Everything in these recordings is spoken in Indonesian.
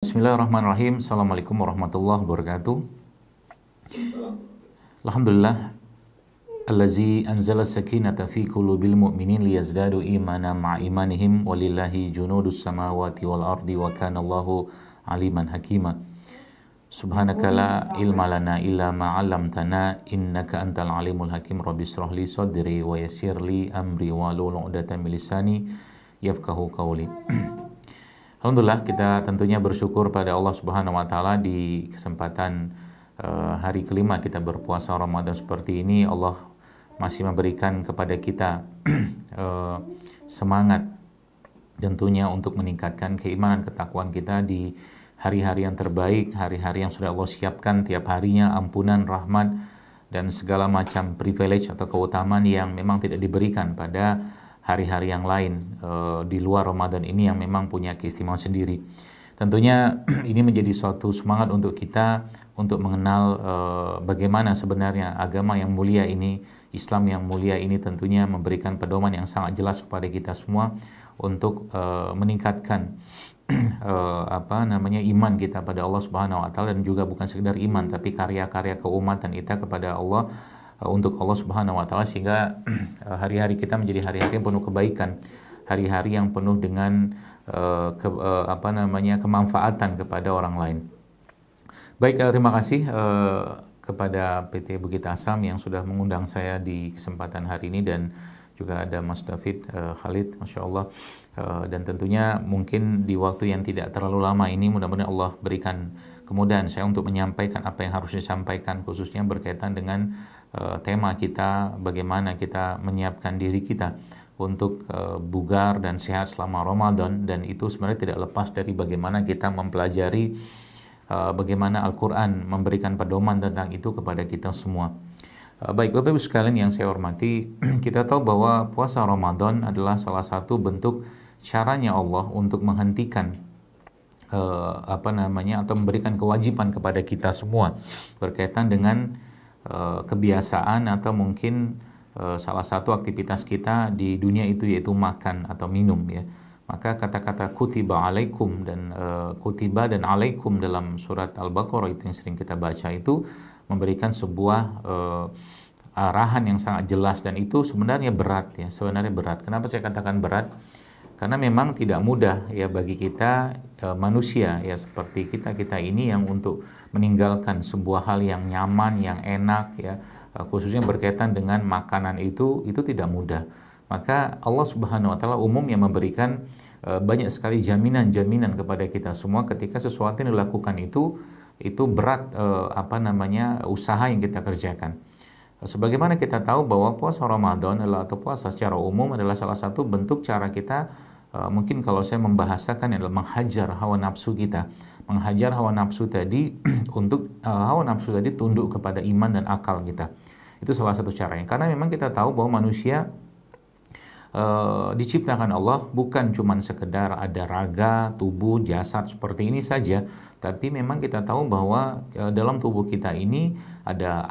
Bismillahirrahmanirrahim. Assalamualaikum warahmatullahi wabarakatuh. Alhamdulillah allazi anzala sakinata fi qulubil mu'minin liyazdadu imana ma'a imanihim walillahi junudus samawati wal ardi wa kana Allahu aliman hakima. Subhanaka la ilma lana illa ma 'allamtana innaka antal alimul hakim. Rabbi shrah li sadri wa yassir li amri wahlul 'uqdatam min lisani yafqahu qawli. Alhamdulillah, kita tentunya bersyukur pada Allah Subhanahu wa taala di kesempatan hari kelima kita berpuasa Ramadan seperti ini. Allah masih memberikan kepada kita semangat tentunya untuk meningkatkan keimanan ketakwaan kita di hari-hari yang terbaik, hari-hari yang sudah Allah siapkan tiap harinya, ampunan, rahmat dan segala macam privilege atau keutamaan yang memang tidak diberikan pada hari-hari yang lain di luar Ramadan ini yang memang punya keistimewaan sendiri. Tentunya ini menjadi suatu semangat untuk kita untuk mengenal bagaimana sebenarnya agama yang mulia ini, Islam yang mulia ini tentunya memberikan pedoman yang sangat jelas kepada kita semua untuk meningkatkan iman kita pada Allah Subhanahu wa taala, dan juga bukan sekedar iman tapi karya-karya keumatan kita kepada Allah, untuk Allah Subhanahu wa taala, sehingga hari-hari kita menjadi hari-hari yang penuh kebaikan, hari-hari yang penuh dengan kemanfaatan kepada orang lain. Baik, terima kasih kepada PT Bukit Asam yang sudah mengundang saya di kesempatan hari ini, dan juga ada Mas David Khalid, Masya Allah, dan tentunya mungkin di waktu yang tidak terlalu lama ini mudah-mudahan Allah berikan kemudahan saya untuk menyampaikan apa yang harus disampaikan, khususnya berkaitan dengan tema kita, bagaimana kita menyiapkan diri kita untuk bugar dan sehat selama Ramadan. Dan itu sebenarnya tidak lepas dari bagaimana kita mempelajari bagaimana Al-Quran memberikan pedoman tentang itu kepada kita semua. Baik Bapak Ibu sekalian yang saya hormati, kita tahu bahwa puasa Ramadan adalah salah satu bentuk caranya Allah untuk menghentikan atau memberikan kewajiban kepada kita semua berkaitan dengan kebiasaan atau mungkin salah satu aktivitas kita di dunia itu, yaitu makan atau minum, ya. Maka kata-kata kutiba alaikum dan kutiba dan alaikum dalam surat Al-Baqarah itu yang sering kita baca itu memberikan sebuah arahan yang sangat jelas, dan itu sebenarnya berat, ya. Sebenarnya berat. Kenapa saya katakan berat? Karena memang tidak mudah, ya, bagi kita manusia, ya, seperti kita ini yang untuk meninggalkan sebuah hal yang nyaman, yang enak, ya, khususnya berkaitan dengan makanan itu tidak mudah. Maka Allah Subhanahu wa taala umumnya memberikan banyak sekali jaminan-jaminan kepada kita semua ketika sesuatu yang dilakukan itu berat usaha yang kita kerjakan. Sebagaimana kita tahu bahwa puasa Ramadan atau puasa secara umum adalah salah satu bentuk cara kita, mungkin kalau saya membahasakan adalah menghajar hawa nafsu kita, menghajar hawa nafsu tadi untuk hawa nafsu tadi tunduk kepada iman dan akal kita. Itu salah satu caranya. Karena memang kita tahu bahwa manusia diciptakan Allah bukan cuma sekedar ada raga, tubuh, jasad seperti ini saja, tapi memang kita tahu bahwa dalam tubuh kita ini ada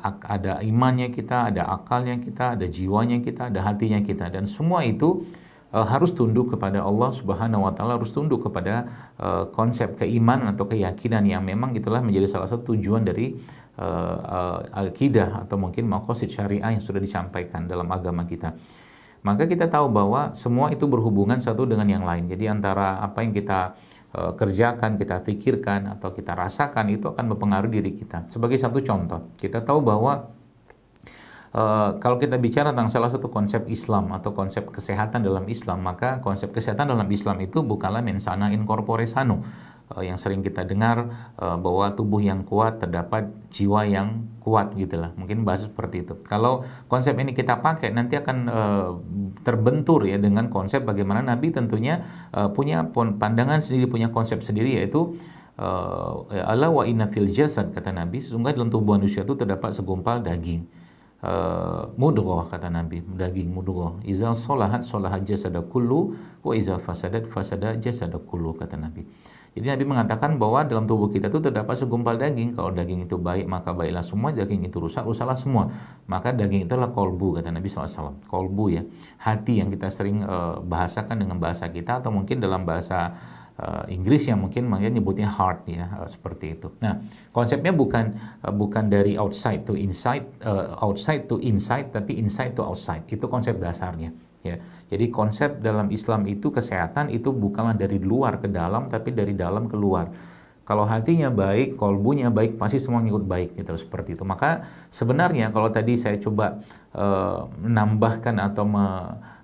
imannya kita, ada akalnya kita, ada jiwanya kita, ada hatinya kita, dan semua itu harus tunduk kepada Allah Subhanahu wa taala, harus tunduk kepada konsep keimanan atau keyakinan yang memang itulah menjadi salah satu tujuan dari akidah atau mungkin maqasid syariah yang sudah disampaikan dalam agama kita. Maka kita tahu bahwa semua itu berhubungan satu dengan yang lain. Jadi antara apa yang kita kerjakan, kita pikirkan atau kita rasakan itu akan mempengaruhi diri kita. Sebagai satu contoh, kita tahu bahwa kalau kita bicara tentang salah satu konsep Islam atau konsep kesehatan dalam Islam, maka konsep kesehatan dalam Islam itu bukanlah mens sana in corpore sano, yang sering kita dengar bahwa tubuh yang kuat terdapat jiwa yang kuat, gitulah. Mungkin bahasa seperti itu. Kalau konsep ini kita pakai, nanti akan terbentur, ya, dengan konsep bagaimana Nabi tentunya punya pandangan sendiri, punya konsep sendiri, yaitu ala wa inna fil jasad, kata Nabi, sesungguhnya dalam tubuh manusia itu terdapat segumpal daging. Mudghah, kata Nabi, daging mudghah. Iza solahat solahat jasada kullu wa iza fasadat fasada jasada kullu, kata Nabi. Jadi Nabi mengatakan bahwa dalam tubuh kita itu terdapat segumpal daging. Kalau daging itu baik maka baiklah semua, daging itu rusak rusaklah semua. Maka daging itu adalah kolbu, kata Nabi SAW. Kolbu, ya, hati yang kita sering bahasakan dengan bahasa kita, atau mungkin dalam bahasa Inggris yang mungkin nyebutnya heart ya, seperti itu. Nah, konsepnya bukan dari outside to inside, tapi inside to outside. Itu konsep dasarnya ya. Jadi konsep dalam Islam itu kesehatan itu bukanlah dari luar ke dalam, tapi dari dalam ke luar. Kalau hatinya baik, kolbunya baik, pasti semua ngikut baik gitu, seperti itu. Maka sebenarnya kalau tadi saya coba menambahkan atau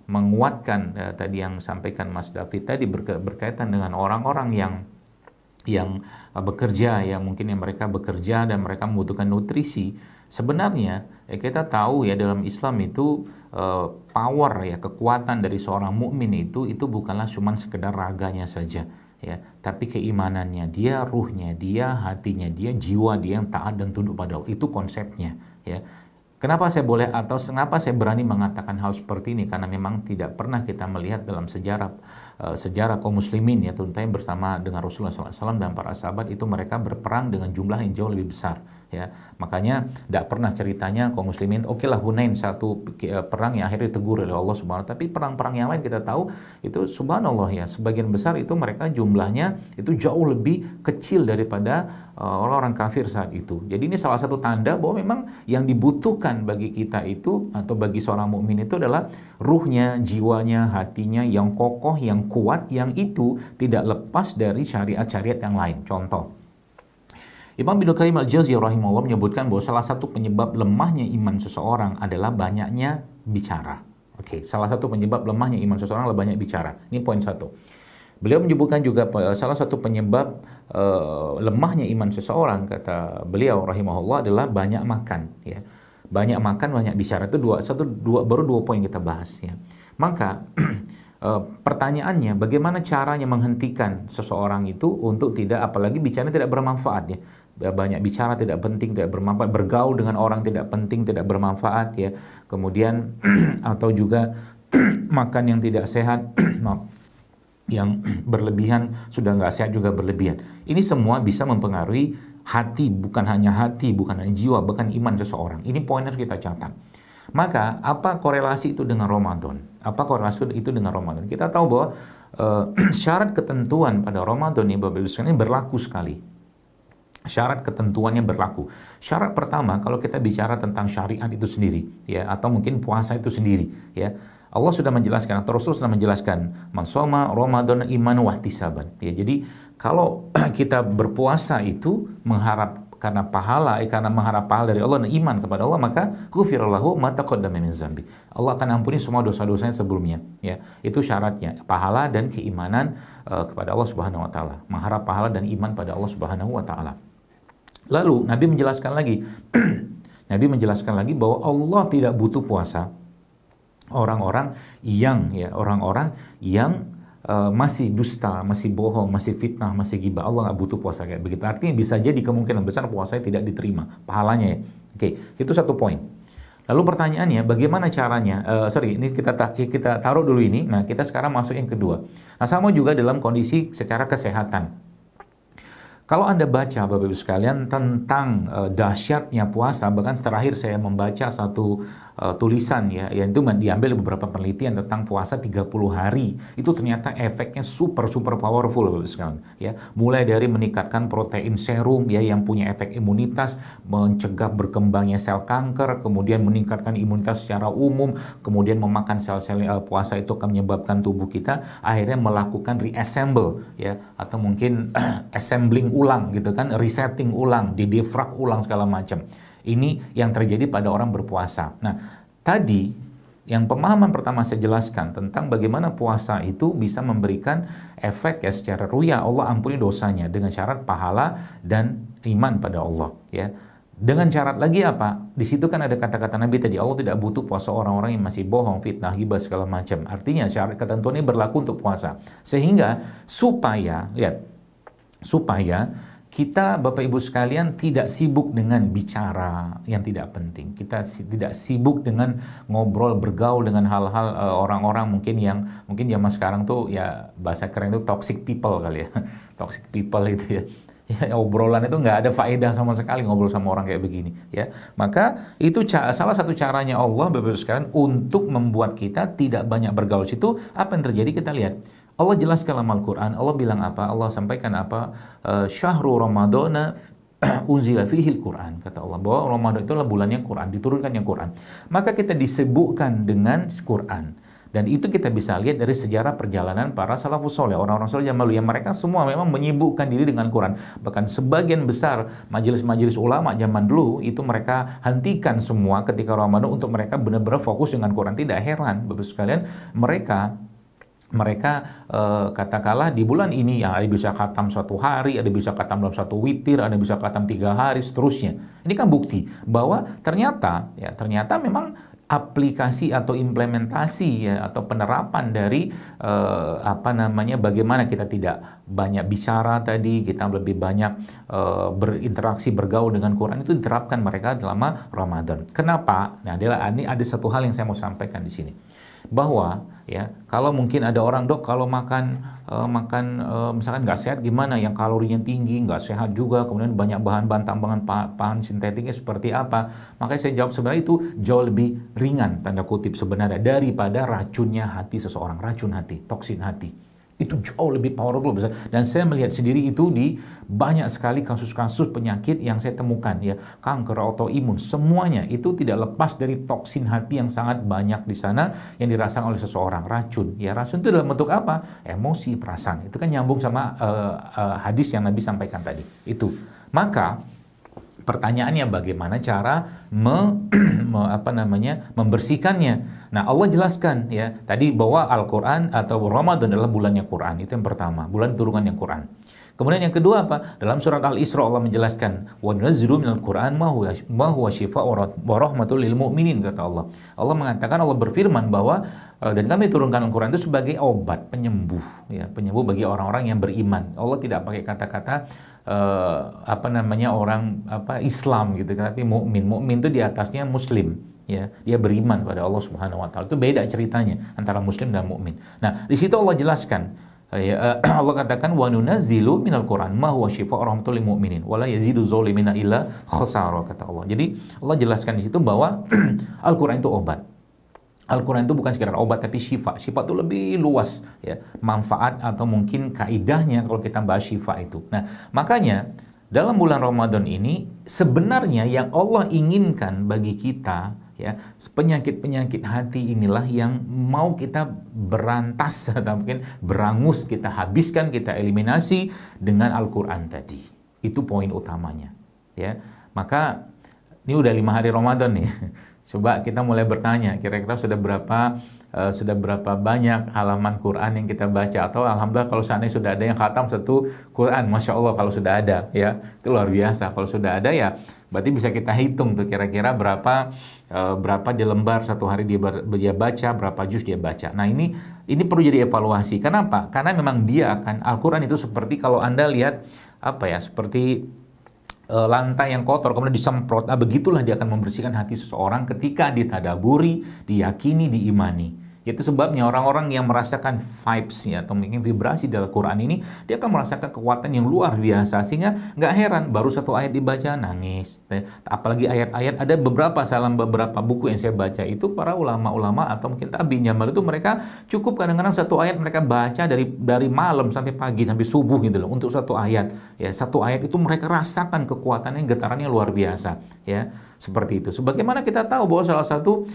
menguatkan tadi yang sampaikan Mas David tadi berkaitan dengan orang-orang yang bekerja, ya mungkin yang mereka bekerja dan mereka membutuhkan nutrisi. Sebenarnya kita tahu ya dalam Islam itu power ya, kekuatan dari seorang mukmin itu bukanlah cuma sekedar raganya saja ya, tapi keimanannya dia, ruhnya dia, hatinya dia, jiwa dia yang taat dan tunduk pada Allah. Itu konsepnya ya. Kenapa saya boleh atau kenapa saya berani mengatakan hal seperti ini? Karena memang tidak pernah kita melihat dalam sejarah kaum muslimin ya, terutama bersama dengan Rasulullah SAW dan para sahabat itu mereka berperang dengan jumlah yang jauh lebih besar ya. Makanya tidak pernah ceritanya kaum muslimin oke lah Hunain satu perang yang akhirnya ditegur oleh Allah Subhanahu. Tapi perang-perang yang lain kita tahu itu subhanallah ya, sebagian besar itu mereka jumlahnya itu jauh lebih kecil daripada orang-orang kafir saat itu. Jadi ini salah satu tanda bahwa memang yang dibutuhkan bagi kita itu atau bagi seorang mukmin itu adalah ruhnya, jiwanya, hatinya yang kokoh, yang kuat, yang itu tidak lepas dari syariat-syariat yang lain. Contoh, Imam Ibnu Qayyim al-Jauziyah rahimahullah menyebutkan bahwa salah satu penyebab lemahnya iman seseorang adalah banyaknya bicara. Oke, salah satu penyebab lemahnya iman seseorang adalah banyak bicara. Ini poin satu. Beliau menyebutkan juga salah satu penyebab lemahnya iman seseorang, kata beliau rahimahullah, adalah banyak makan ya. Banyak makan, banyak bicara. Itu baru dua poin kita bahas ya. Maka pertanyaannya, bagaimana caranya menghentikan seseorang itu untuk tidak, apalagi bicara tidak bermanfaat ya. Banyak bicara tidak penting, tidak bermanfaat, bergaul dengan orang tidak penting, tidak bermanfaat ya. Kemudian atau juga makan yang tidak sehat, yang berlebihan, sudah nggak sehat juga berlebihan. Ini semua bisa mempengaruhi hati, bukan hanya hati, bukan hanya jiwa, bahkan iman seseorang. Ini poin harus kita catat. Maka apa korelasi itu dengan Ramadan? Apa korelasi itu dengan Ramadan? Kita tahu bahwa syarat ketentuan pada Ramadan ini Bapak Ibu sekalian berlaku sekali. Syarat ketentuannya berlaku. Syarat pertama, kalau kita bicara tentang syariat itu sendiri, ya, atau mungkin puasa itu sendiri, ya, Allah sudah menjelaskan, atau Rasul sudah menjelaskan, man shoma Ramadan iman wa ihtisaban. Ya, jadi kalau kita berpuasa itu mengharap karena mengharap pahala dari Allah dan iman kepada Allah, maka ghufira lahu ma taqaddama min dzambi. Allah akan ampuni semua dosa-dosanya sebelumnya, ya. Itu syaratnya, pahala dan keimanan kepada Allah Subhanahu wa taala. Mengharap pahala dan iman pada Allah Subhanahu wa taala. Lalu Nabi menjelaskan lagi bahwa Allah tidak butuh puasa orang-orang yang masih dusta, masih bohong, masih fitnah, masih ghibah. Allah nggak butuh puasa kayak begitu. Artinya bisa jadi kemungkinan besar puasanya tidak diterima pahalanya ya. Oke, itu satu poin. Lalu pertanyaannya, bagaimana caranya? Ini kita taruh dulu ini. Nah, kita sekarang masuk yang kedua. Nah, sama juga dalam kondisi secara kesehatan. Kalau Anda baca Bapak Ibu sekalian tentang dahsyatnya puasa, bahkan terakhir saya membaca satu tulisan ya, yang itu diambil beberapa penelitian tentang puasa 30 hari. Itu ternyata efeknya super powerful Bapak Ibu sekalian ya. Mulai dari meningkatkan protein serum ya yang punya efek imunitas, mencegah berkembangnya sel kanker, kemudian meningkatkan imunitas secara umum, kemudian memakan sel-sel puasa itu akan menyebabkan tubuh kita akhirnya melakukan reassemble ya, atau mungkin assembling ulang gitu kan, resetting ulang, didefrag ulang segala macam. Ini yang terjadi pada orang berpuasa. Nah, tadi yang pemahaman pertama saya jelaskan tentang bagaimana puasa itu bisa memberikan efek ya secara ruya Allah ampuni dosanya dengan syarat pahala dan iman pada Allah ya. Dengan syarat lagi apa? Di situ kan ada kata-kata Nabi tadi, Allah tidak butuh puasa orang-orang yang masih bohong, fitnah, ghibah segala macam. Artinya syarat ketentuan ini berlaku untuk puasa. Sehingga supaya kita Bapak Ibu sekalian tidak sibuk dengan bicara yang tidak penting. Kita tidak sibuk dengan ngobrol, bergaul dengan hal-hal orang-orang mungkin zaman sekarang tuh ya bahasa keren itu toxic people kali ya. Toxic people itu ya. Ya, obrolan itu nggak ada faedah sama sekali ngobrol sama orang kayak begini ya. Maka itu salah satu caranya Allah Bapak Ibu sekalian untuk membuat kita tidak banyak bergaul. Situ apa yang terjadi kita lihat. Allah jelaskan dalam Al-Quran, Allah bilang apa? Allah sampaikan apa? Syahrul Ramadana unzila fihil Quran, kata Allah, bahwa Ramadan itu adalah bulannya Quran, diturunkannya Quran. Maka kita disebutkan dengan Quran. Dan itu kita bisa lihat dari sejarah perjalanan para salafus soleh, orang-orang soleh zaman dulu, yang mereka semua memang menyibukkan diri dengan Quran. Bahkan sebagian besar majelis-majelis ulama zaman dulu itu mereka hentikan semua ketika Ramadan untuk mereka benar-benar fokus dengan Quran. Tidak heran, Bapak sekalian, mereka katakanlah di bulan ini yang ada bisa khatam satu hari, ada bisa khatam dalam satu witir, ada bisa khatam 3 hari, seterusnya. Ini kan bukti bahwa ternyata memang aplikasi atau implementasi ya, atau penerapan dari bagaimana kita tidak banyak bicara tadi, kita lebih banyak berinteraksi, bergaul dengan Quran, itu diterapkan mereka dalam Ramadan. Kenapa? Nah, ini ada satu hal yang saya mau sampaikan di sini, bahwa ya kalau mungkin ada orang, dok, kalau makan misalkan nggak sehat gimana, yang kalorinya tinggi, nggak sehat juga, kemudian banyak bahan-bahan tambahan bahan sintetiknya seperti apa. Makanya saya jawab, sebenarnya itu jauh lebih ringan tanda kutip sebenarnya daripada racunnya hati seseorang, racun hati, toksin hati. Itu jauh lebih powerful besar. Dan saya melihat sendiri itu di banyak sekali kasus-kasus penyakit yang saya temukan, ya, kanker, autoimun, semuanya itu tidak lepas dari toksin hati yang sangat banyak di sana yang dirasakan oleh seseorang. Racun, ya, racun itu dalam bentuk apa? Emosi, perasaan. Itu kan nyambung sama hadis yang Nabi sampaikan tadi. Itu. Maka pertanyaannya bagaimana cara membersihkannya. Nah, Allah jelaskan ya tadi bahwa Al-Quran atau Ramadan adalah bulannya Quran. Itu yang pertama, bulan turunannya Quran. Kemudian yang kedua apa? Dalam surat Al-Isra Allah menjelaskan, wa nunazzilu minal Qur'an ma huwa syifaa'un wa rahmatul lil mu'minin, kata Allah. Allah mengatakan, Allah berfirman bahwa dan kami turunkan Al-Quran itu sebagai obat, penyembuh, ya, penyembuh bagi orang-orang yang beriman. Allah tidak pakai kata-kata orang Islam gitu, tapi mukmin. Mukmin itu di atasnya muslim, ya, dia beriman pada Allah Subhanahu wa taala. Itu beda ceritanya antara muslim dan mukmin. Nah, di situ Allah jelaskan, Allah katakan, wa nunazzilu minal Qur'an ma huwa syifaa'un rahmatul lil mu'minin wa la yazidu zalimina illa khasara, kata Allah. Jadi Allah jelaskan di situ bahwa Al-Qur'an itu obat. Al-Quran itu bukan sekedar obat, tapi syifa. Syifa itu lebih luas, ya, manfaat atau mungkin kaidahnya kalau kita bahas syifa itu. Nah, makanya dalam bulan Ramadan ini sebenarnya yang Allah inginkan bagi kita, ya, penyakit-penyakit hati inilah yang mau kita berantas atau mungkin berangus, kita habiskan, kita eliminasi dengan Al-Quran tadi. Itu poin utamanya, ya. Maka ini udah 5 hari Ramadan nih. Coba kita mulai bertanya, kira-kira sudah berapa banyak halaman Quran yang kita baca, atau alhamdulillah kalau seandainya sudah ada yang khatam satu Quran, masya Allah kalau sudah ada, ya, itu luar biasa. Kalau sudah ada, ya, berarti bisa kita hitung tuh kira-kira berapa di lembar satu hari dia baca, berapa juz dia baca. Nah, ini perlu jadi evaluasi. Kenapa? Karena memang dia akan, Al-Quran itu seperti kalau Anda lihat seperti lantai yang kotor kemudian disemprot. Nah, begitulah dia akan membersihkan hati seseorang ketika ditadaburi, diyakini, diimani. Itu sebabnya orang-orang yang merasakan vibes, ya, atau mungkin vibrasi dalam Quran ini, dia akan merasakan kekuatan yang luar biasa, sehingga nggak heran baru satu ayat dibaca nangis. Apalagi ayat-ayat, ada beberapa buku yang saya baca itu para ulama-ulama atau mungkin tabi'in zaman itu, mereka cukup kadang-kadang satu ayat mereka baca dari malam sampai pagi sampai subuh gitu loh untuk satu ayat. Ya, satu ayat itu mereka rasakan kekuatannya, getarannya luar biasa, ya. Seperti itu. Sebagaimana kita tahu bahwa salah satu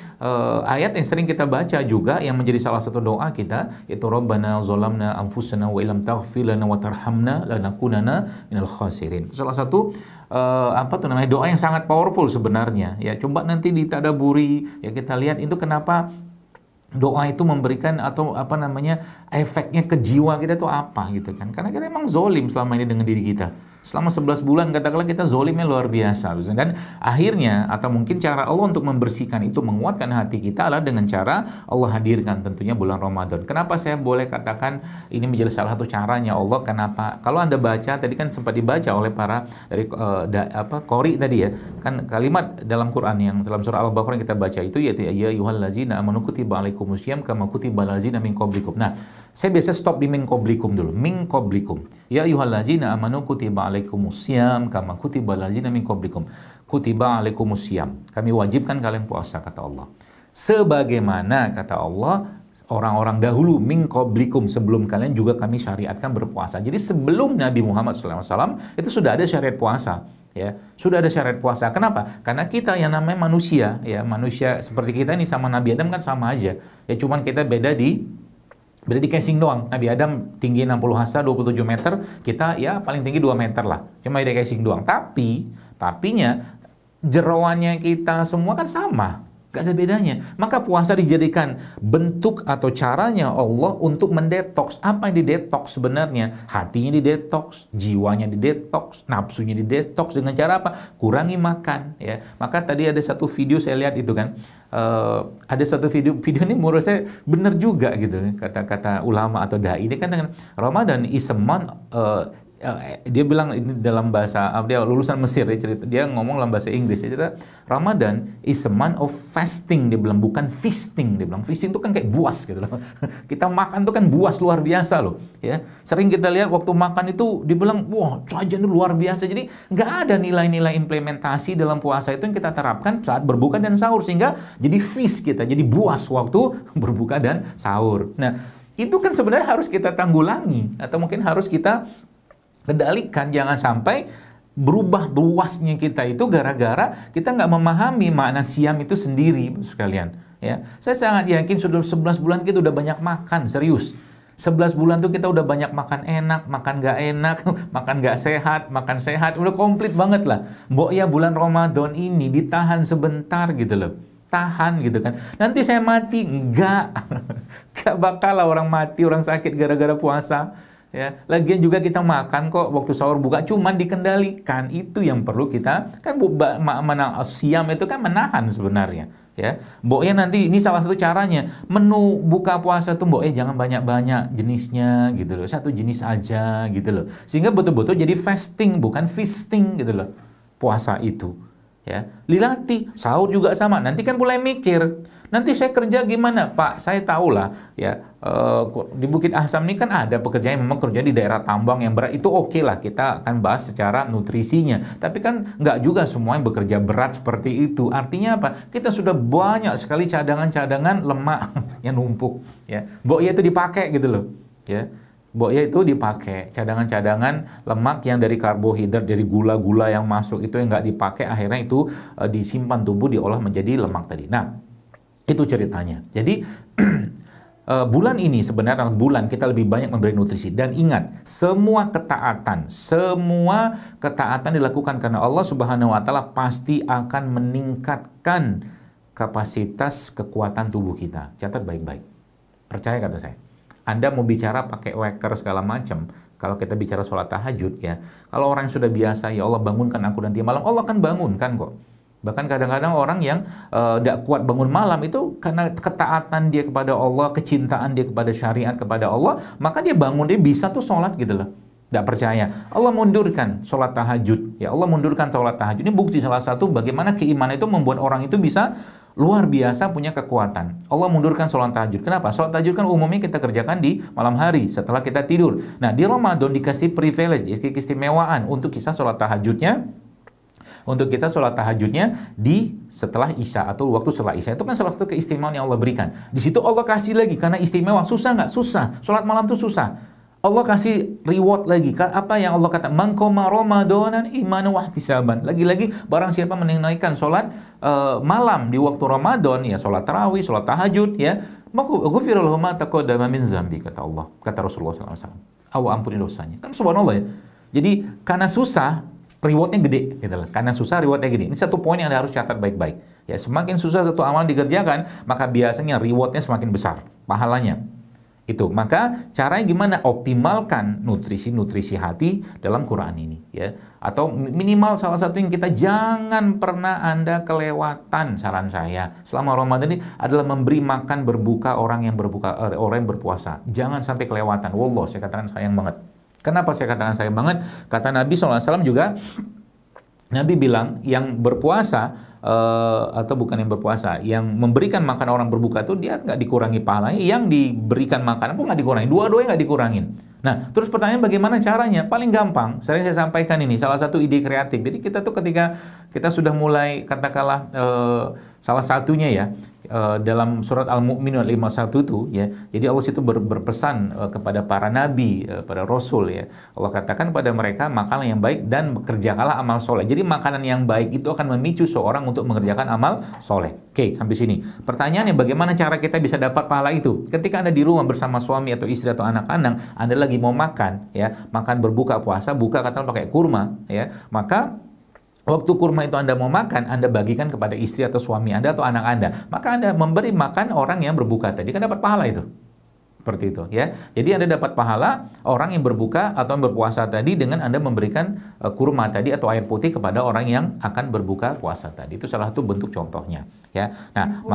ayat yang sering kita baca juga yang menjadi salah satu doa kita, yaitu Rabbana zalamna anfusana wa illam taghfir lana wa tarhamna lanakunanna minal khasirin. Salah satu doa yang sangat powerful sebenarnya. Ya, coba nanti ditadaburi, ya, kita lihat itu kenapa doa itu memberikan atau efeknya ke jiwa kita itu apa gitu kan. Karena kita memang zolim selama ini dengan diri kita. Selama 11 bulan katakanlah kita zolimnya luar biasa. Dan akhirnya atau mungkin cara Allah untuk membersihkan itu, menguatkan hati kita adalah dengan cara Allah hadirkan tentunya bulan Ramadan. Kenapa saya boleh katakan ini menjadi salah satu caranya Allah? Kenapa? Kalau Anda baca tadi kan sempat dibaca oleh para dari qori tadi, ya. Kan kalimat dalam Quran yang dalam surah Al-Baqarah yang kita baca itu yaitu ya ayyuhallazina amanu kutiba alaikumusiyam kama kutiba alal ladzina min qablikum. Nah, saya biasa stop di min qablikum dulu. Min qablikum. Ya ayyuhallazina amanu kutiba alaikumusiyam kama kutiba alal ladzina min qablikum. Kutiba alaikumusiyam. Kami wajibkan kalian puasa, kata Allah. Sebagaimana, kata Allah, orang-orang dahulu min qablikum, sebelum kalian juga kami syariatkan berpuasa. Jadi sebelum Nabi Muhammad SAW itu sudah ada syariat puasa, ya. Sudah ada syariat puasa. Kenapa? Karena kita yang namanya manusia, ya, manusia seperti kita ini sama Nabi Adam kan sama aja. Ya cuman kita beda di casing doang. Nabi Adam tinggi 60 hasta 27 meter, kita ya paling tinggi 2 meter lah. Cuma beda casing doang. Tapinya jeroannya kita semua kan sama. Gak ada bedanya. Maka puasa dijadikan bentuk atau caranya Allah untuk mendetoks. Apa yang didetoks sebenarnya? Hatinya didetoks, jiwanya didetoks, nafsunya didetoks dengan cara apa? Kurangi makan, ya. Maka tadi ada satu video saya lihat itu kan, ada satu video ini menurut saya benar juga gitu. Kata-kata ulama atau dai ini kan Ramadan is a month, dia bilang ini dalam bahasa, dia lulusan Mesir, dia ngomong dalam bahasa Inggris, dia cerita Ramadan is a month of fasting, dia bilang, bukan feasting. Dia bilang feasting itu kan kayak buas gitu loh. Kita makan tuh kan buas luar biasa loh, ya. Sering kita lihat waktu makan itu dibilang wah sajian itu luar biasa. Jadi nggak ada nilai-nilai implementasi dalam puasa itu yang kita terapkan saat berbuka dan sahur, sehingga jadi feast kita, jadi buas waktu berbuka dan sahur. Nah, itu kan sebenarnya harus kita tanggulangi, atau mungkin harus kita kendalikan. Jangan sampai berubah buasnya kita itu gara-gara kita nggak memahami makna siam itu sendiri, sekalian. Ya, saya sangat yakin sudah 11 bulan kita udah banyak makan, serius. 11 bulan tuh kita udah banyak makan enak, makan nggak enak, makan nggak sehat, makan sehat, udah komplit banget lah. Mbok ya bulan Ramadan ini ditahan sebentar gitu loh. Tahan gitu kan. Nanti saya mati, enggak. Gak bakal lah orang mati, orang sakit gara-gara puasa. Ya, lagian juga kita makan kok waktu sahur buka, cuman dikendalikan. Itu yang perlu kita, kan siam itu kan menahan sebenarnya, ya. Mboknya nanti ini salah satu caranya, menu buka puasa tuh mboknya jangan banyak-banyak jenisnya gitu loh, satu jenis aja gitu loh, sehingga betul-betul jadi fasting bukan feasting gitu loh puasa itu, ya. Dilatih. Sahur juga sama, nanti kan mulai mikir, nanti saya kerja gimana Pak? Saya tahu lah, ya, di Bukit Asam ini kan ada pekerjaan yang memang kerja di daerah tambang yang berat, itu oke lah, kita akan bahas secara nutrisinya. Tapi kan nggak juga semua yang bekerja berat seperti itu. Artinya apa? Kita sudah banyak sekali cadangan-cadangan lemak yang numpuk, ya. Mboknya itu dipakai gitu loh, ya. Mboknya itu dipakai, cadangan-cadangan lemak yang dari karbohidrat, dari gula-gula yang masuk itu yang nggak dipakai, akhirnya itu disimpan tubuh, diolah menjadi lemak tadi. Nah, itu ceritanya. Jadi bulan ini sebenarnya bulan kita lebih banyak memberi nutrisi. Dan ingat, semua ketaatan dilakukan karena Allah Subhanahu wa taala pasti akan meningkatkan kapasitas kekuatan tubuh kita. Catat baik-baik. Percaya kata saya. Anda mau bicara pakai waker segala macam, kalau kita bicara sholat tahajud, ya. Kalau orang yang sudah biasa, ya Allah bangunkan aku nanti malam, Allah akan bangunkan kok. Bahkan kadang-kadang orang yang tidak kuat bangun malam itu karena ketaatan dia kepada Allah, kecintaan dia kepada syariat, kepada Allah, maka dia bangun, dia bisa tuh sholat gitu loh. Tidak percaya, Allah mundurkan sholat tahajud. Ya, Allah mundurkan sholat tahajud. Ini bukti salah satu bagaimana keimanan itu membuat orang itu bisa luar biasa punya kekuatan. Allah mundurkan sholat tahajud. Kenapa? Sholat tahajud kan umumnya kita kerjakan di malam hari setelah kita tidur. Nah, di Ramadan dikasih privilege, dikasih keistimewaan untuk kisah sholat tahajudnya. Untuk kita sholat tahajudnya di setelah Isya atau waktu setelah Isya. Itu kan salah satu keistimewaan yang Allah berikan. Di situ Allah kasih lagi karena istimewa. Susah nggak? Susah. Sholat malam itu susah. Allah kasih reward lagi. Apa yang Allah kata? Man qama ramadanan imanan wa ihtisaban. Lagi-lagi barang siapa menunaikan sholat malam di waktu Ramadan, ya sholat tarawih, sholat tahajud, ya, maka ghufira lahu ma taqaddama min zambi, kata Allah, kata Rasulullah SAW. Allah ampuni dosanya. Kan subhanallah ya. Jadi karena susah, rewardnya gede, gitu loh. Karena susah, rewardnya gede. Ini satu poin yang Anda harus catat baik-baik. Ya, semakin susah satu amalan dikerjakan, maka biasanya rewardnya semakin besar, pahalanya. Itu. Maka caranya gimana? Optimalkan nutrisi hati dalam Quran ini, ya. Atau minimal salah satu yang kita jangan pernah Anda kelewatan, saran saya selama Ramadan ini adalah memberi makan berbuka orang yang berpuasa. Jangan sampai kelewatan. Wallah, saya katakan sayang banget. Kenapa saya katakan sayang banget? Kata Nabi SAW juga, Nabi bilang yang berpuasa, atau bukan yang berpuasa, yang memberikan makan orang berbuka itu dia nggak dikurangi pahalanya, yang diberikan makanan pun nggak dikurangi, dua-duanya nggak dikurangin. Nah, terus pertanyaan bagaimana caranya? Paling gampang, sering saya sampaikan ini, salah satu ide kreatif. Jadi kita tuh ketika kita sudah mulai, katakanlah salah satunya ya, dalam surat Al-Mu'minun 51 itu ya, jadi Allah situ berpesan kepada para nabi, para rasul ya. Allah katakan pada mereka, makanlah yang baik dan kerjakanlah amal soleh. Jadi makanan yang baik itu akan memicu seorang untuk mengerjakan amal soleh. Oke, sampai sini. Pertanyaannya, bagaimana cara kita bisa dapat pahala itu? Ketika Anda di rumah bersama suami atau istri atau anak-anak, Anda lagi mau makan ya, makan berbuka puasa, buka katakan pakai kurma ya, maka waktu kurma itu Anda mau makan, Anda bagikan kepada istri atau suami Anda atau anak Anda, maka Anda memberi makan orang yang berbuka tadi, kan dapat pahala itu. Seperti itu ya. Jadi Anda dapat pahala orang yang berbuka atau yang berpuasa tadi dengan Anda memberikan kurma tadi atau air putih kepada orang yang akan berbuka puasa tadi. Itu salah satu bentuk contohnya ya. Nah,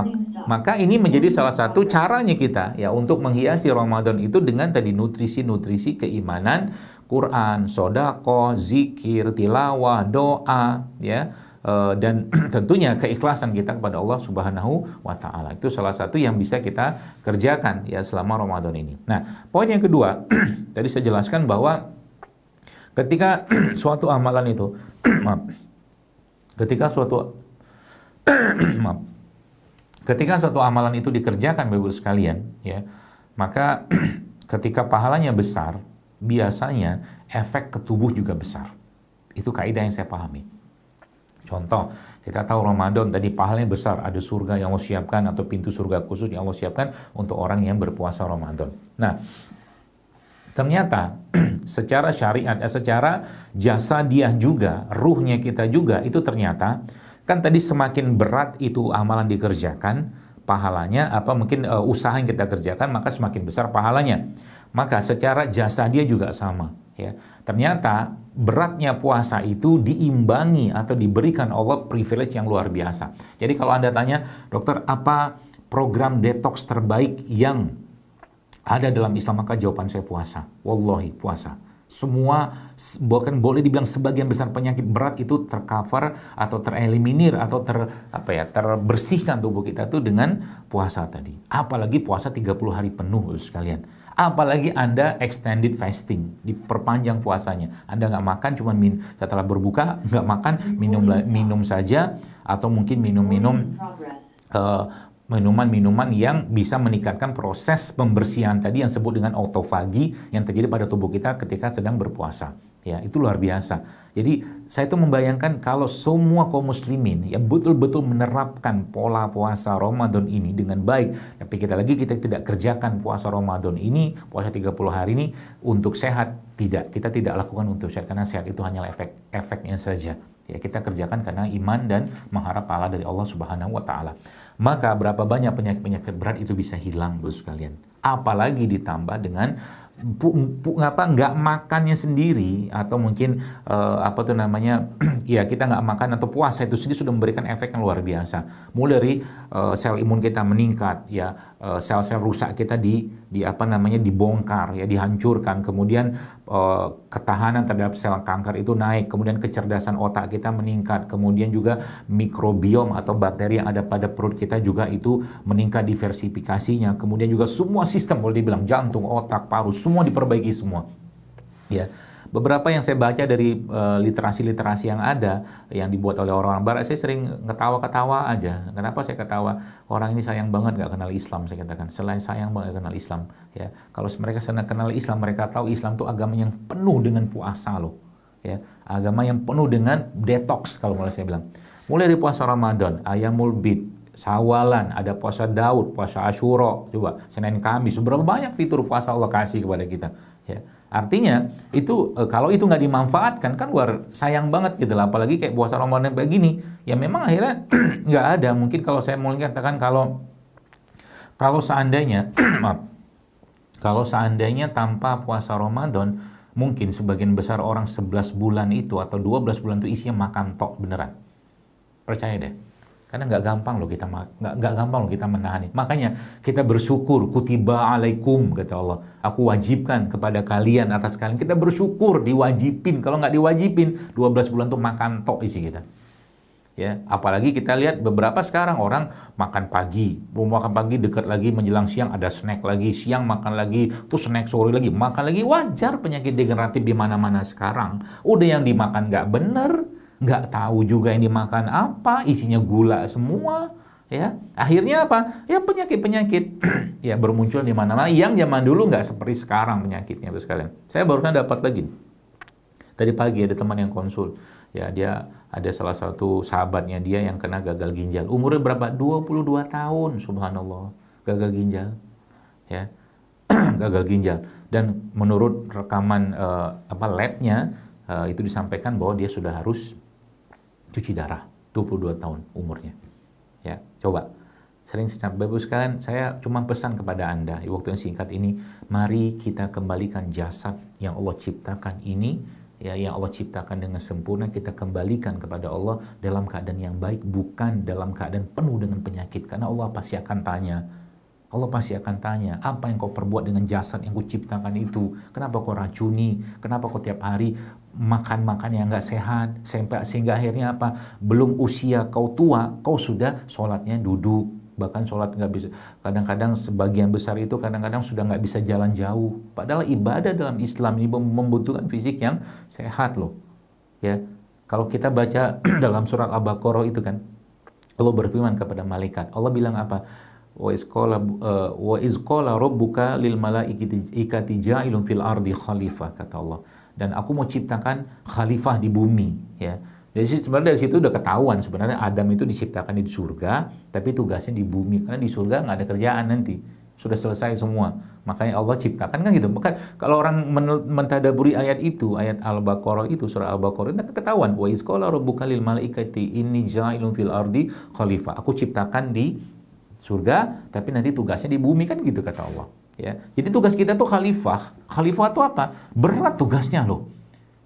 maka ini menjadi salah satu caranya kita ya untuk menghiasi Ramadan itu dengan tadi nutrisi-nutrisi keimanan, Quran, sodako, zikir, tilawah, doa ya. Dan tentunya keikhlasan kita kepada Allah Subhanahu wa Ta'ala. Itu salah satu yang bisa kita kerjakan ya selama Ramadan ini. Nah, poin yang kedua, tadi saya jelaskan bahwa ketika suatu amalan itu maaf, ketika suatu amalan itu dikerjakan Bapak Ibu sekalian ya, maka ketika pahalanya besar, biasanya efek ke tubuh juga besar. Itu kaidah yang saya pahami. Contoh, kita tahu Ramadan tadi pahalanya besar, ada surga yang Allah siapkan atau pintu surga khusus yang Allah siapkan untuk orang yang berpuasa Ramadan. Nah, ternyata secara syariat, secara jasadiah juga, ruhnya kita juga, itu ternyata kan tadi semakin berat itu amalan dikerjakan, pahalanya apa mungkin usaha yang kita kerjakan, maka semakin besar pahalanya. Maka secara jasadiah juga sama. Ya, ternyata beratnya puasa itu diimbangi atau diberikan Allah privilege yang luar biasa. Jadi kalau Anda tanya, dokter, apa program detox terbaik yang ada dalam Islam? Maka jawaban saya puasa. Wallahi, puasa. Semua, bahkan boleh dibilang sebagian besar penyakit berat itu tercover atau tereliminir atau terbersihkan tubuh kita tuh dengan puasa tadi. Apalagi puasa 30 hari penuh sekalian. Apalagi Anda extended fasting, diperpanjang puasanya. Anda nggak makan, cuma setelah berbuka nggak makan, minum saja, atau mungkin minuman-minuman yang bisa meningkatkan proses pembersihan tadi yang disebut dengan autofagi yang terjadi pada tubuh kita ketika sedang berpuasa. Ya, itu luar biasa. Jadi saya itu membayangkan kalau semua kaum muslimin ya betul-betul menerapkan pola puasa Ramadan ini dengan baik, tapi kita tidak kerjakan puasa Ramadan ini, puasa 30 hari ini untuk sehat, kita tidak lakukan untuk sehat, karena sehat itu hanyalah efeknya saja. Ya, kita kerjakan karena iman dan mengharap pahala dari Allah Subhanahu wa Ta'ala. Maka berapa banyak penyakit-penyakit berat itu bisa hilang, Bos sekalian. Apalagi ditambah dengan nggak makannya sendiri, atau mungkin ya kita nggak makan atau puasa itu sendiri sudah memberikan efek yang luar biasa. Mulai dari sel imun kita meningkat, ya sel-sel rusak kita dibongkar, ya dihancurkan. Kemudian ketahanan terhadap sel kanker itu naik. Kemudian kecerdasan otak kita meningkat. Kemudian juga mikrobiom atau bakteri yang ada pada perut kita juga itu meningkat diversifikasinya. Kemudian juga semua sistem, boleh dibilang jantung, otak, paru, semua diperbaiki semua. Ya, beberapa yang saya baca dari literasi-literasi yang ada yang dibuat oleh orang-orang Barat, saya sering ketawa-ketawa aja. Kenapa saya ketawa? Orang ini sayang banget gak kenal Islam, saya katakan. Selain sayang banget gak kenal Islam, ya. Kalau mereka senang kenal Islam, mereka tahu Islam itu agama yang penuh dengan puasa loh. Ya, agama yang penuh dengan detox kalau boleh saya bilang. Mulai dari puasa Ramadan, Ayamul Bid, Sawalan, ada puasa Daud, puasa Asyura, coba Senin Kamis, seberapa banyak fitur puasa Allah kasih kepada kita. Ya, artinya itu kalau itu nggak dimanfaatkan kan luar sayang banget gitu lah. Apalagi kayak puasa Ramadan kayak gini, ya memang akhirnya nggak ada. Mungkin kalau saya mau katakan kalau seandainya kalau seandainya tanpa puasa Ramadan, mungkin sebagian besar orang 11 bulan itu atau 12 bulan itu isinya makan tok beneran. Percaya deh. Karena nggak gampang loh kita menahan. Makanya kita bersyukur, kutiba alaikum kata Allah. Aku wajibkan kepada kalian, atas kalian. Kita bersyukur diwajibin. Kalau nggak diwajibin, 12 bulan tuh makan tok isi kita. Ya, apalagi kita lihat beberapa sekarang orang makan pagi, mau makan pagi dekat lagi menjelang siang ada snack lagi, siang makan lagi, terus snack sore lagi, makan lagi. Wajar penyakit degeneratif di mana-mana sekarang. Udah yang dimakan nggak bener, nggak tahu juga yang dimakan apa, isinya gula semua. Ya, akhirnya apa? Ya penyakit-penyakit ya bermuncul di mana-mana. Yang zaman dulu nggak seperti sekarang penyakitnya, sekalian. Saya barusan dapat lagi. Tadi pagi ada teman yang konsul, ya dia ada salah satu sahabatnya dia yang kena gagal ginjal. Umurnya berapa? 22 tahun, subhanallah. Gagal ginjal, ya. Gagal ginjal. Dan menurut rekaman labnya itu disampaikan bahwa dia sudah harus cuci darah. 22 tahun umurnya. Ya, coba. Sering Bapak sekalian, saya cuma pesan kepada Anda di waktu yang singkat ini, mari kita kembalikan jasad yang Allah ciptakan ini, ya, yang Allah ciptakan dengan sempurna, kita kembalikan kepada Allah dalam keadaan yang baik, bukan dalam keadaan penuh dengan penyakit. Karena Allah pasti akan tanya, apa yang kau perbuat dengan jasad yang kau ciptakan itu? Kenapa kau racuni? Kenapa kau tiap hari makan yang nggak sehat? Sehingga akhirnya apa? Belum usia kau tua, kau sudah sholatnya duduk. Bahkan sholat nggak bisa, kadang-kadang sebagian besar itu kadang-kadang sudah nggak bisa jalan jauh. Padahal ibadah dalam Islam ini membutuhkan fisik yang sehat loh. Ya, kalau kita baca dalam surat Al-Baqarah itu kan, Allah berfirman kepada malaikat. Allah bilang apa? Wa izqala rabbuka lil malaikati ja'ilun fil ardi khalifah, kata Allah. Dan aku mau ciptakan khalifah di bumi, ya. Jadi sebenarnya dari situ udah ketahuan sebenarnya Adam itu diciptakan di surga, tapi tugasnya di bumi, karena di surga nggak ada kerjaan nanti, sudah selesai semua. Makanya Allah ciptakan kan gitu. Maka kalau orang mentadaburi ayat itu, ayat Al-Baqarah itu, surah Al-Baqarah itu ketahuan. Wa izqala rabbuka lil malaikati inni ja'ilun fil ardi khalifah. Aku ciptakan di surga, tapi nanti tugasnya di bumi, kan gitu kata Allah. Ya, jadi tugas kita tuh khalifah. Khalifah itu apa? Berat tugasnya loh.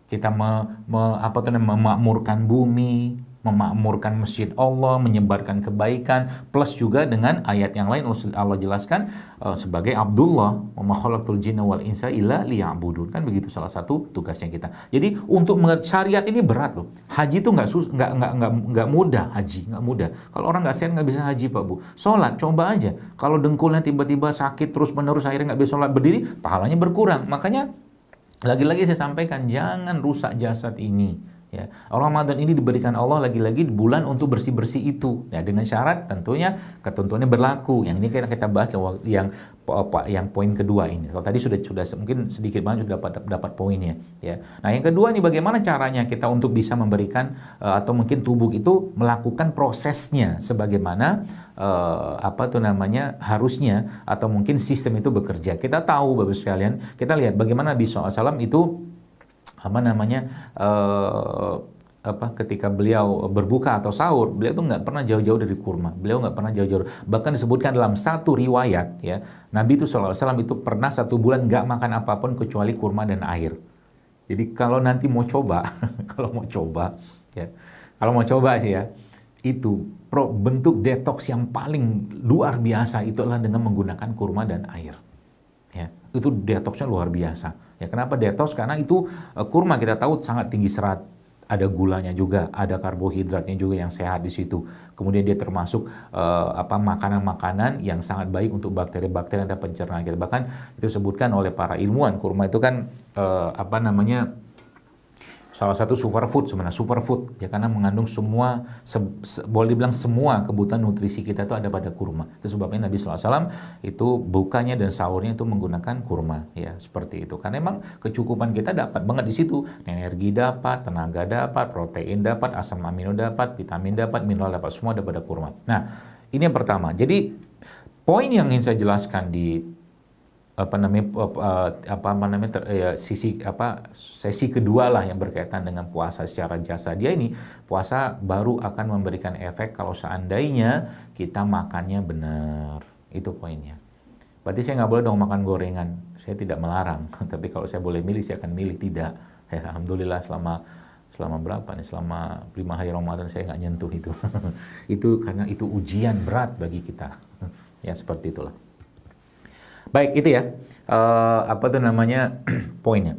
Kita memakmurkan bumi, memakmurkan masjid Allah, menyebarkan kebaikan, plus juga dengan ayat yang lain Allah jelaskan sebagai Abdullah, wa ma khalaqtul jinna wal insa illa liya'budun. Kan begitu salah satu tugasnya kita. Jadi untuk syariat ini berat loh. Haji itu nggak mudah, haji nggak mudah. Kalau orang nggak sehat nggak bisa haji, Pak Bu. Sholat coba aja. Kalau dengkulnya tiba-tiba sakit terus menerus akhirnya nggak bisa sholat berdiri, pahalanya berkurang. Makanya lagi-lagi saya sampaikan, jangan rusak jasad ini. Ya, Ramadan ini diberikan Allah lagi-lagi di bulan untuk bersih-bersih itu. Ya, dengan syarat tentunya ketentuannya berlaku. Yang ini kita bahas yang poin kedua ini. Kalau tadi sudah mungkin sedikit banget sudah dapat poinnya. Ya. Nah, yang kedua nih, bagaimana caranya kita untuk bisa memberikan atau mungkin tubuh itu melakukan prosesnya sebagaimana harusnya, atau mungkin sistem itu bekerja. Kita tahu Bapak sekalian, kita lihat bagaimana Nabi SAW itu ketika beliau berbuka atau sahur, beliau tuh nggak pernah jauh-jauh dari kurma. Beliau nggak pernah jauh-jauh. Bahkan disebutkan dalam satu riwayat, ya, Nabi itu SAW itu pernah 1 bulan nggak makan apapun kecuali kurma dan air. Jadi kalau nanti mau coba, kalau mau coba sih ya, itu bentuk detox yang paling luar biasa itu adalah dengan menggunakan kurma dan air. Ya, itu detoxnya luar biasa. Ya, kenapa detox? Karena itu kurma kita tahu sangat tinggi serat, ada gulanya juga, ada karbohidratnya juga yang sehat di situ. Kemudian dia termasuk makanan-makanan yang sangat baik untuk bakteri-bakteri dan pencernaan kita. Bahkan itu disebutkan oleh para ilmuwan, kurma itu kan salah satu superfood sebenarnya, superfood ya, karena mengandung semua, boleh dibilang semua kebutuhan nutrisi kita itu ada pada kurma. Itu sebabnya Nabi SAW itu bukanya dan sahurnya itu menggunakan kurma, ya, seperti itu. Karena memang kecukupan kita dapat banget di situ, energi dapat, tenaga dapat, protein dapat, asam amino dapat, vitamin dapat, mineral dapat, semua ada pada kurma. Nah, ini yang pertama. Jadi poin yang ingin saya jelaskan di sesi kedua lah yang berkaitan dengan puasa secara jasa dia ini, puasa baru akan memberikan efek kalau seandainya kita makannya benar. Itu poinnya. Berarti saya nggak boleh dong makan gorengan. Saya tidak melarang, tapi kalau saya boleh milih, saya akan milih tidak. Ya, alhamdulillah selama berapa nih? Selama 5 hari Ramadan saya nggak nyentuh itu. Itu karena itu ujian berat bagi kita. Ya, seperti itulah. Baik, itu ya, poinnya.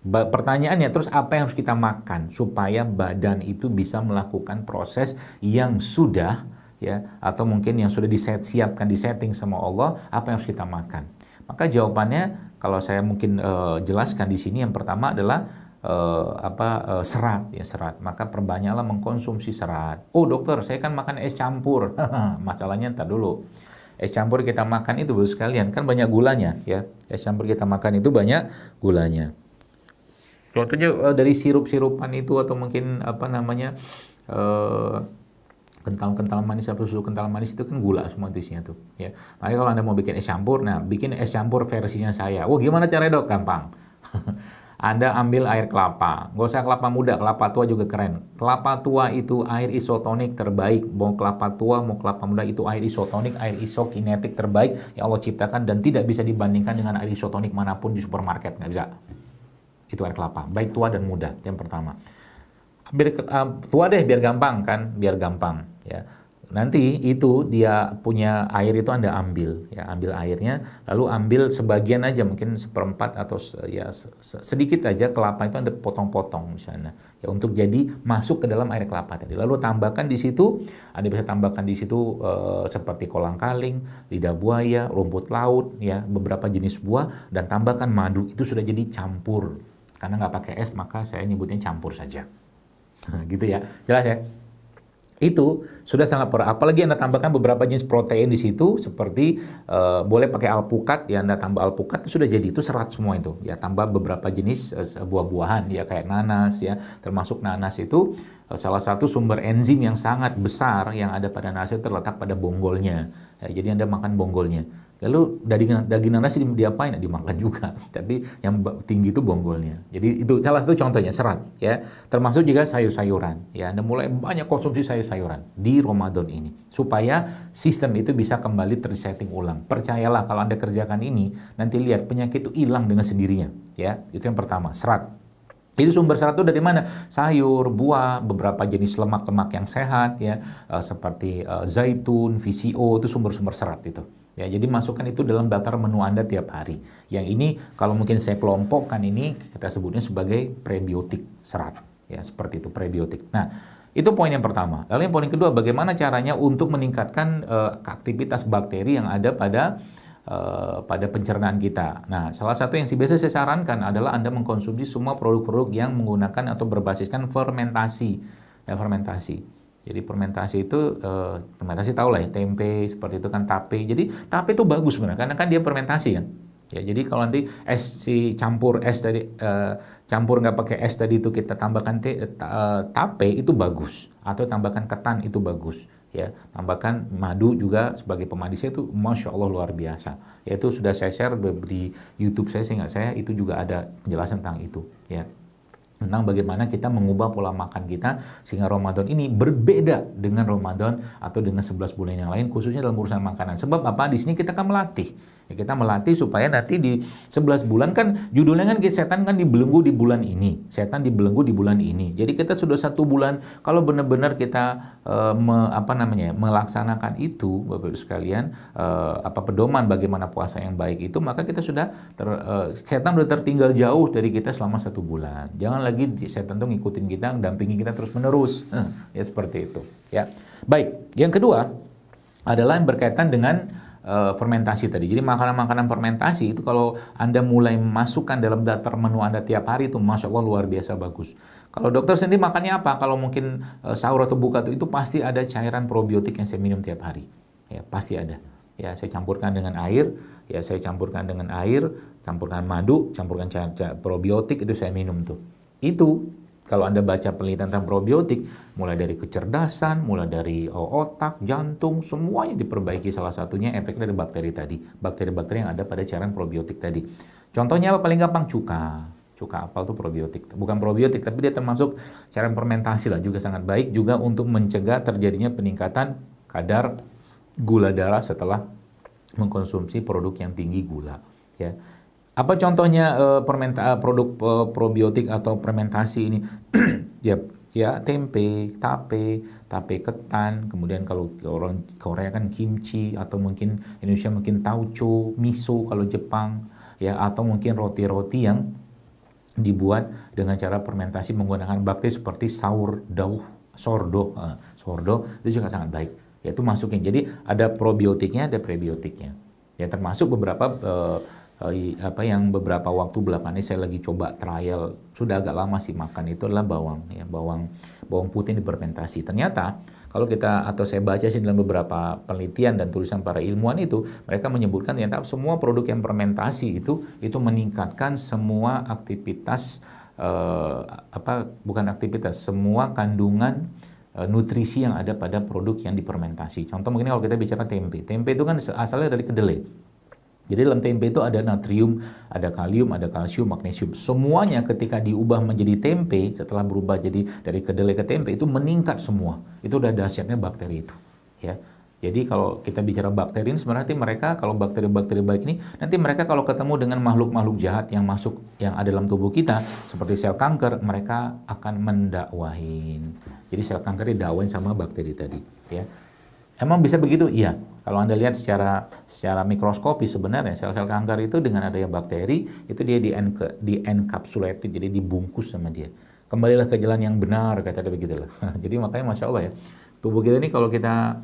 Pertanyaannya terus apa yang harus kita makan supaya badan itu bisa melakukan proses yang sudah ya atau mungkin yang sudah siapkan disetting sama Allah, apa yang harus kita makan? Maka jawabannya kalau saya mungkin jelaskan di sini yang pertama adalah serat ya, serat. Maka perbanyaklah mengkonsumsi serat. Oh dokter, saya kan makan es campur. Masalahnya ntar dulu. Es campur kita makan itu bagus sekalian, kan banyak gulanya ya. Es campur kita makan itu banyak gulanya. Contohnya dari sirup-sirupan itu atau mungkin kental-kental manis atau susu kental manis itu kan gula semua isinya tuh ya. Makanya kalau Anda mau bikin es campur, nah bikin es campur versinya saya. Oh gimana caranya dok? Gampang. Anda ambil air kelapa, nggak usah kelapa muda, kelapa tua juga keren. Kelapa tua itu air isotonik terbaik, mau kelapa tua, mau kelapa muda itu air isotonik, air isokinetik terbaik yang Allah ciptakan dan tidak bisa dibandingkan dengan air isotonik manapun di supermarket, nggak bisa. Itu air kelapa, baik tua dan muda, yang pertama. Tua deh biar gampang kan, biar gampang ya. Nanti itu dia punya air itu Anda ambil ya, ambil airnya lalu ambil sebagian aja mungkin seperempat atau ya sedikit aja kelapa itu Anda potong-potong misalnya ya untuk jadi masuk ke dalam air kelapa tadi. Lalu tambahkan di situ, Anda bisa tambahkan di situ seperti kolang-kaling, lidah buaya, rumput laut ya, beberapa jenis buah dan tambahkan madu. Itu sudah jadi campur. Karena nggak pakai es maka saya nyebutnya campur saja. Gitu ya. Jelas ya? Itu sudah sangat apalagi Anda tambahkan beberapa jenis protein di situ seperti boleh pakai alpukat ya, Anda tambah alpukat itu sudah jadi, itu serat semua itu ya, tambah beberapa jenis buah-buahan ya kayak nanas ya, termasuk nanas itu salah satu sumber enzim yang sangat besar yang ada pada nanas itu terletak pada bonggolnya ya, jadi Anda makan bonggolnya. Lalu daging nanas diapain? Dimakan juga, tapi yang tinggi itu bonggolnya. Jadi itu salah satu contohnya serat ya. Termasuk juga sayur-sayuran ya. Anda mulai banyak konsumsi sayur-sayuran di Ramadan ini supaya sistem itu bisa kembali tersetting ulang. Percayalah kalau Anda kerjakan ini, nanti lihat penyakit itu hilang dengan sendirinya ya. Itu yang pertama, serat. Jadi sumber serat itu dari mana? Sayur, buah, beberapa jenis lemak-lemak yang sehat ya, seperti zaitun, VCO itu sumber-sumber serat itu. Ya, jadi masukkan itu dalam daftar menu Anda tiap hari. Yang ini kalau mungkin saya kelompokkan ini kita sebutnya sebagai prebiotik serat. Ya, seperti itu prebiotik. Nah, itu poin yang pertama. Lalu yang poin kedua, bagaimana caranya untuk meningkatkan aktivitas bakteri yang ada pada pencernaan kita. Nah, salah satu yang biasa saya sarankan adalah Anda mengkonsumsi semua produk-produk yang menggunakan atau berbasiskan fermentasi. Ya, fermentasi. Jadi fermentasi itu, fermentasi tahu lah ya, tempe, seperti itu kan tape. Jadi tape itu bagus sebenarnya, karena kan dia fermentasi kan. Ya, jadi kalau nanti campur es tadi, campur nggak pakai es tadi itu kita tambahkan tape itu bagus. Atau tambahkan ketan itu bagus. Ya, tambahkan madu juga sebagai pemadisnya itu Masya Allah luar biasa. Ya, itu sudah saya share di YouTube saya, seingat saya itu juga ada penjelasan tentang itu. Ya. Tentang bagaimana kita mengubah pola makan kita sehingga Ramadan ini berbeda dengan Ramadan atau dengan 11 bulan yang lain, khususnya dalam urusan makanan. Sebab apa? Di sini kita akan melatih. Ya, kita melatih supaya nanti di 11 bulan kan judulnya kan setan kan dibelenggu di bulan ini. Setan dibelenggu di bulan ini. Jadi kita sudah 1 bulan kalau benar-benar kita melaksanakan itu, Bapak Ibu sekalian, pedoman bagaimana puasa yang baik itu, maka kita sudah setan sudah tertinggal jauh dari kita selama 1 bulan. Jangan lagi setan tuh ngikutin kita, dampingi kita terus menerus. Ya seperti itu. Ya. Baik, yang kedua adalah yang berkaitan dengan fermentasi tadi. Jadi makanan-makanan fermentasi itu kalau Anda mulai masukkan dalam daftar menu Anda tiap hari itu Masya Allah luar biasa bagus. Kalau dokter sendiri makannya apa? Kalau mungkin sahur atau buka itu pasti ada cairan probiotik yang saya minum tiap hari. Ya, pasti ada. Ya, saya campurkan dengan air, campurkan madu, campurkan probiotik itu saya minum tuh. Itu kalau Anda baca penelitian tentang probiotik, mulai dari kecerdasan, mulai dari otak, jantung, semuanya diperbaiki, salah satunya efek dari bakteri tadi. Bakteri-bakteri yang ada pada cairan probiotik tadi. Contohnya apa? Paling gampang cuka. Cuka apel itu probiotik. Bukan probiotik, tapi dia termasuk cairan fermentasi lah, juga sangat baik juga untuk mencegah terjadinya peningkatan kadar gula darah setelah mengkonsumsi produk yang tinggi gula. Ya. Apa contohnya produk probiotik atau fermentasi ini? ya tempe, tape ketan, kemudian kalau orang Korea kan kimchi, atau mungkin Indonesia mungkin tauco, miso kalau Jepang, ya, atau mungkin roti-roti yang dibuat dengan cara fermentasi menggunakan bakteri seperti sourdough itu juga sangat baik. Yaitu masukin. Jadi ada probiotiknya, ada prebiotiknya. Ya termasuk beberapa yang beberapa waktu belakangan ini saya lagi coba trial, sudah agak lama sih makan, itu adalah bawang putih difermentasi. Ternyata kalau saya baca sih dalam beberapa penelitian dan tulisan para ilmuwan itu, mereka menyebutkan ternyata semua produk yang fermentasi itu meningkatkan semua aktivitas semua kandungan nutrisi yang ada pada produk yang difermentasi. Contoh mungkin kalau kita bicara tempe itu kan asalnya dari kedelai. Jadi dalam tempe itu ada natrium, ada kalium, ada kalsium, magnesium. Semuanya ketika diubah menjadi tempe, setelah berubah jadi dari kedelai ke tempe, itu meningkat semua. Itu udah dahsyatnya bakteri itu. Ya. Jadi kalau kita bicara bakteri ini sebenarnya mereka, kalau bakteri-bakteri baik ini, nanti mereka kalau ketemu dengan makhluk-makhluk jahat yang ada dalam tubuh kita, seperti sel kanker, mereka akan mendakwahin. Jadi sel kanker didakwahin sama bakteri tadi. Ya. Emang bisa begitu? Iya. Kalau Anda lihat secara mikroskopi sebenarnya sel-sel kanker itu dengan adanya bakteri itu dia di encapsulated, jadi dibungkus sama dia. Kembalilah ke jalan yang benar, kata dia begitulah. Jadi makanya Masya Allah ya, tubuh kita ini kalau kita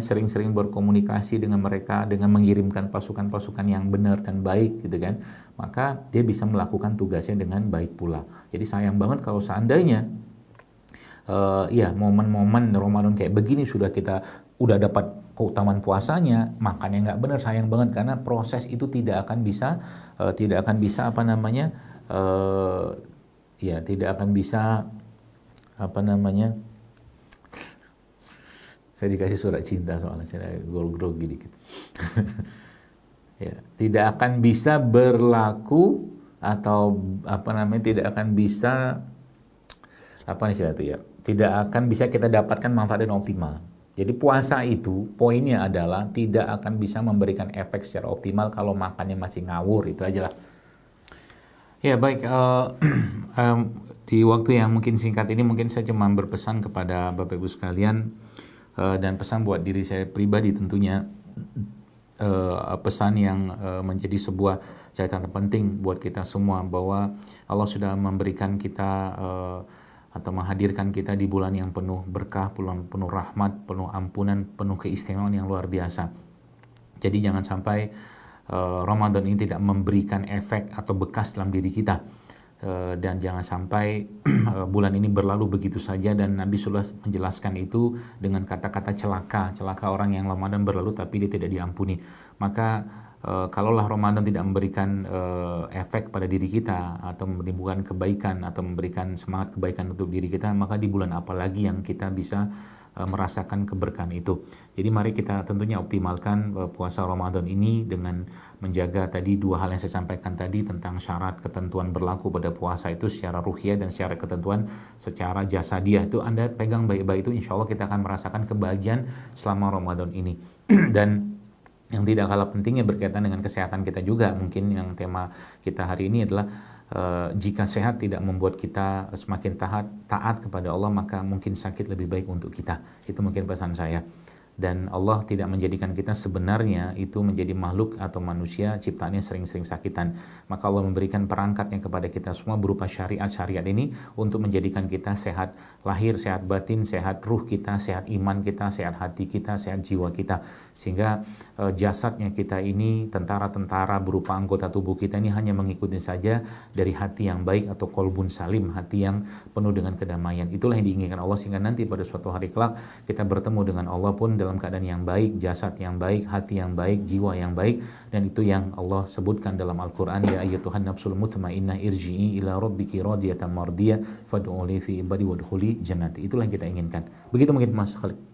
sering-sering berkomunikasi dengan mereka dengan mengirimkan pasukan-pasukan yang benar dan baik gitu kan, maka dia bisa melakukan tugasnya dengan baik pula. Jadi sayang banget kalau seandainya momen-momen Ramadan kayak begini kita udah dapat keutamaan puasanya, makannya nggak benar, sayang banget karena proses itu tidak akan bisa saya dikasih surat cinta soalnya saya grogi dikit. Ya, tidak akan bisa berlaku atau tidak akan bisa tidak akan bisa kita dapatkan manfaat yang optimal. Jadi puasa itu poinnya adalah tidak akan bisa memberikan efek secara optimal kalau makannya masih ngawur, itu aja lah. Ya baik, di waktu yang mungkin singkat ini mungkin saya cuma berpesan kepada Bapak Ibu sekalian dan pesan buat diri saya pribadi tentunya, pesan yang menjadi sebuah catatan penting buat kita semua bahwa Allah sudah memberikan kita atau menghadirkan kita di bulan yang penuh berkah, bulan penuh rahmat, penuh ampunan, penuh keistimewaan yang luar biasa. Jadi jangan sampai Ramadan ini tidak memberikan efek atau bekas dalam diri kita. Dan jangan sampai bulan ini berlalu begitu saja, dan Nabi sudah menjelaskan itu dengan kata-kata celaka orang yang Ramadan berlalu tapi dia tidak diampuni. Maka kalaulah Ramadan tidak memberikan efek pada diri kita atau menimbulkan kebaikan atau memberikan semangat kebaikan untuk diri kita, maka di bulan apa lagi yang kita bisa merasakan keberkahan itu. Jadi mari kita tentunya optimalkan puasa Ramadan ini dengan menjaga tadi dua hal yang saya sampaikan tadi tentang syarat ketentuan berlaku pada puasa itu secara ruhiyah dan secara ketentuan secara jasadiah. Itu Anda pegang baik-baik, itu insya Allah kita akan merasakan kebahagiaan selama Ramadan ini. Dan yang tidak kalah pentingnya berkaitan dengan kesehatan kita juga, mungkin yang tema kita hari ini adalah jika sehat tidak membuat kita semakin taat kepada Allah, maka mungkin sakit lebih baik untuk kita. Itu mungkin pesan saya. Dan Allah tidak menjadikan kita sebenarnya itu menjadi makhluk atau manusia ciptaannya sering-sering sakitan. Maka Allah memberikan perangkatnya kepada kita semua berupa syariat-syariat ini untuk menjadikan kita sehat lahir, sehat batin, sehat ruh kita, sehat iman kita, sehat hati kita, sehat jiwa kita. Sehingga jasadnya kita ini, tentara-tentara berupa anggota tubuh kita ini hanya mengikuti saja dari hati yang baik atau kolbun salim, hati yang penuh dengan kedamaian. Itulah yang diinginkan Allah, sehingga nanti pada suatu hari kelak kita bertemu dengan Allah pun dalam keadaan yang baik, jasad yang baik, hati yang baik, jiwa yang baik. Dan itu yang Allah sebutkan dalam Al-Quran, ya ayyatuhan nafsul mutmainnah irji'i ila rabbiki radiyatan mardiyah fad'uli fi ibadi wadkhuli jannati. Itulah yang kita inginkan. Begitu mungkin Mas Khalid.